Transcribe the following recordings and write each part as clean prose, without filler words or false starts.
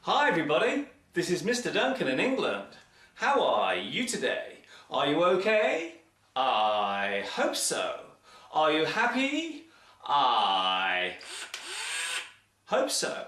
Hi everybody, this is Mr. Duncan in England. How are you today? Are you okay? I hope so. Are you happy? I hope so.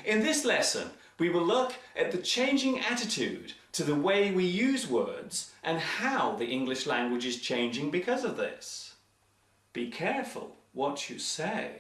In this lesson, we will look at the changing attitude to the way we use words and how the English language is changing because of this. Be careful what you say.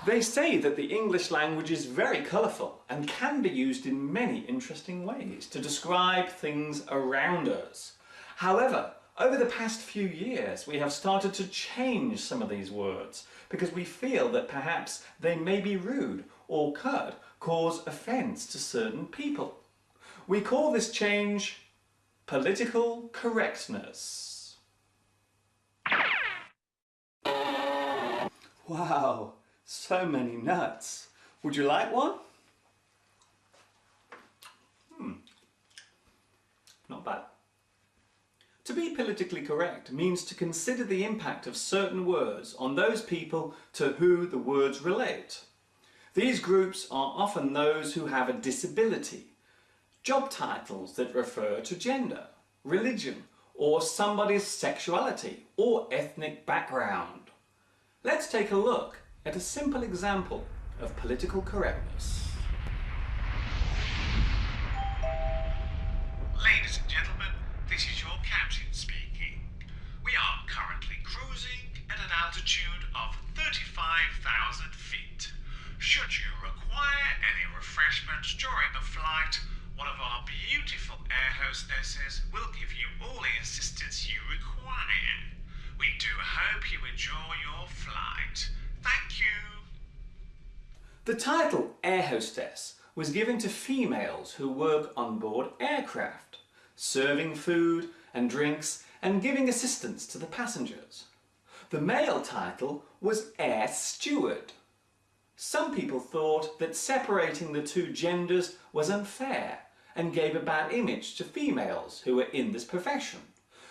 They say that the English language is very colourful and can be used in many interesting ways to describe things around us. However, over the past few years we have started to change some of these words because we feel that perhaps they may be rude or could cause offence to certain people. We call this change political correctness. Wow! So many nuts. Would you like one? Not bad. To be politically correct means to consider the impact of certain words on those people to whom the words relate. These groups are often those who have a disability, job titles that refer to gender, religion, or somebody's sexuality or ethnic background. Let's take a look at a simple example of political correctness. Ladies and gentlemen, this is your captain speaking. We are currently cruising at an altitude of 35,000 feet. Should you require any refreshments during the flight, one of our beautiful air hostesses will give you all the assistance you require. We do hope you enjoy your flight. Thank you. The title air hostess was given to females who work on board aircraft, serving food and drinks and giving assistance to the passengers. The male title was air steward. Some people thought that separating the two genders was unfair and gave a bad image to females who were in this profession.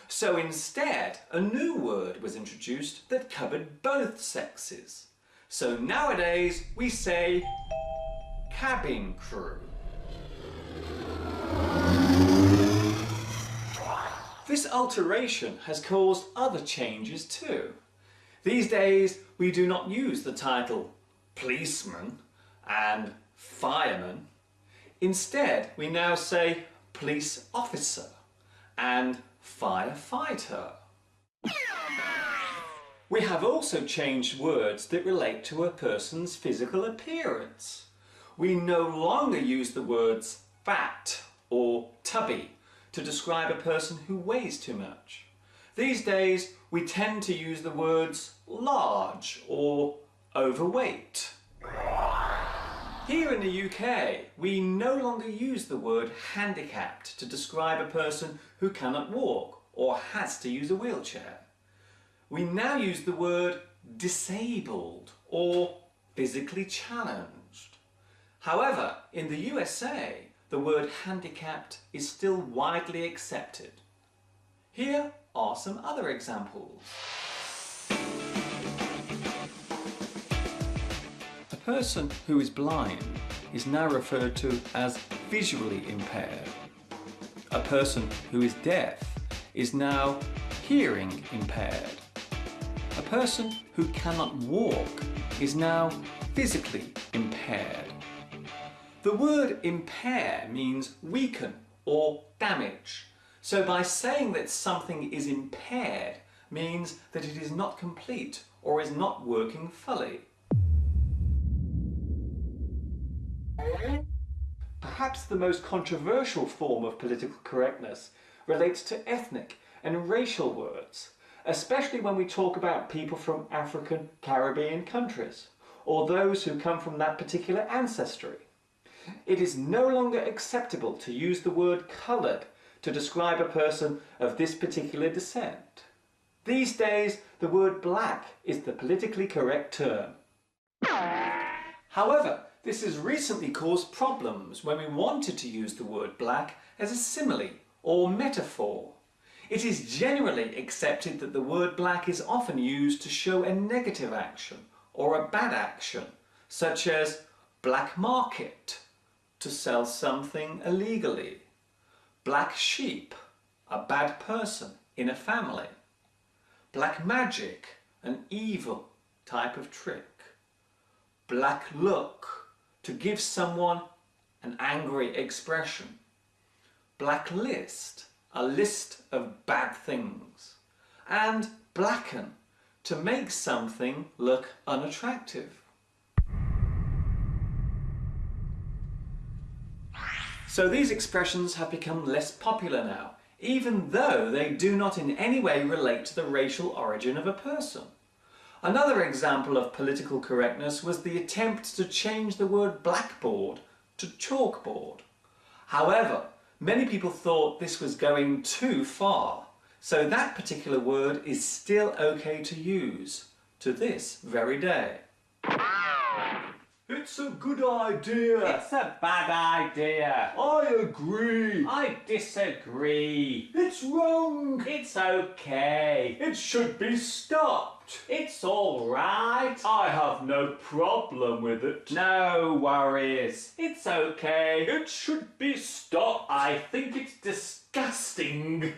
So instead, a new word was introduced that covered both sexes. So nowadays we say cabin crew. This alteration has caused other changes too. These days we do not use the title policeman and fireman. Instead we now say police officer and firefighter. We have also changed words that relate to a person's physical appearance. We no longer use the words fat or tubby to describe a person who weighs too much. These days we tend to use the words large or overweight. Here in the UK, we no longer use the word handicapped to describe a person who cannot walk or has to use a wheelchair. We now use the word disabled or physically challenged. However, in the USA, the word handicapped is still widely accepted. Here are some other examples. A person who is blind is now referred to as visually impaired. A person who is deaf is now hearing impaired. A person who cannot walk is now physically impaired. The word impair means weaken or damage. So by saying that something is impaired means that it is not complete or is not working fully. Perhaps the most controversial form of political correctness relates to ethnic and racial words, especially when we talk about people from African, Caribbean countries, or those who come from that particular ancestry. It is no longer acceptable to use the word coloured to describe a person of this particular descent. These days, the word black is the politically correct term. However, this has recently caused problems when we wanted to use the word black as a simile or metaphor. It is generally accepted that the word black is often used to show a negative action or a bad action, such as black market, to sell something illegally, black sheep, a bad person in a family, black magic, an evil type of trick, black look, to give someone an angry expression, blacklist, a list of bad things, and blacken, to make something look unattractive. So these expressions have become less popular now, even though they do not in any way relate to the racial origin of a person. Another example of political correctness was the attempt to change the word blackboard to chalkboard. However, many people thought this was going too far, so that particular word is still okay to use to this very day. It's a good idea. It's a bad idea. I agree. I disagree. It's wrong. It's okay. It should be stopped. It's all right. I have no problem with it. No worries. It's okay. It should be stopped. I think it's disgusting.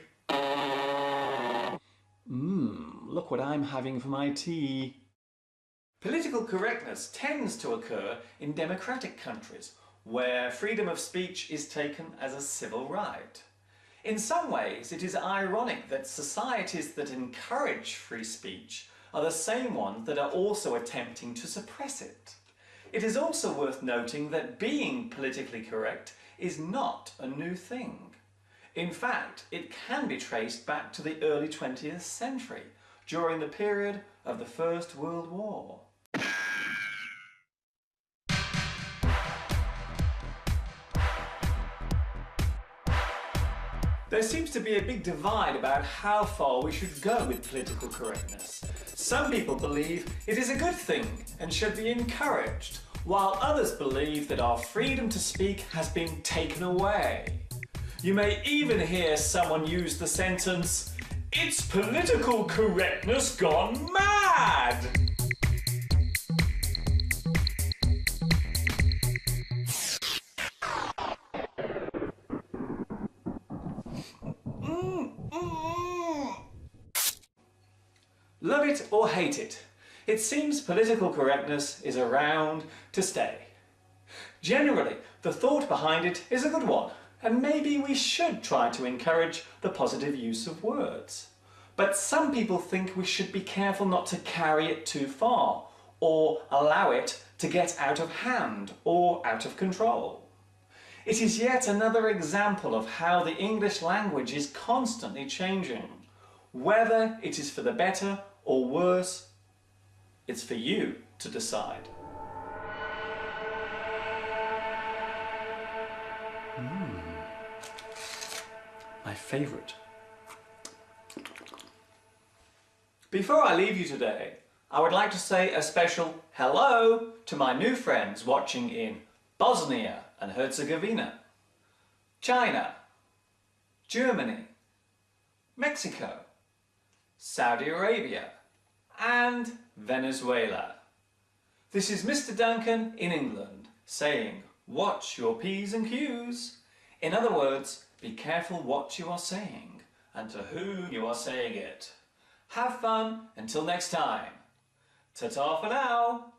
Look what I'm having for my tea. Political correctness tends to occur in democratic countries where freedom of speech is taken as a civil right. In some ways, it is ironic that societies that encourage free speech are the same ones that are also attempting to suppress it. It is also worth noting that being politically correct is not a new thing. In fact, it can be traced back to the early 20th century, during the period of the First World War. There seems to be a big divide about how far we should go with political correctness. Some people believe it is a good thing and should be encouraged, while others believe that our freedom to speak has been taken away. You may even hear someone use the sentence, "It's political correctness gone mad!" Love it or hate it, it seems political correctness is around to stay. Generally, the thought behind it is a good one, and maybe we should try to encourage the positive use of words. But some people think we should be careful not to carry it too far, or allow it to get out of hand or out of control. It is yet another example of how the English language is constantly changing. Whether it is for the better or worse, it's for you to decide. My favourite. Before I leave you today, I would like to say a special hello to my new friends watching in Bosnia and Herzegovina, China, Germany, Mexico, Saudi Arabia, and Venezuela. This is Mr. Duncan in England saying, watch your P's and Q's. In other words, be careful what you are saying and to whom you are saying it. Have fun until next time. Ta-ta for now.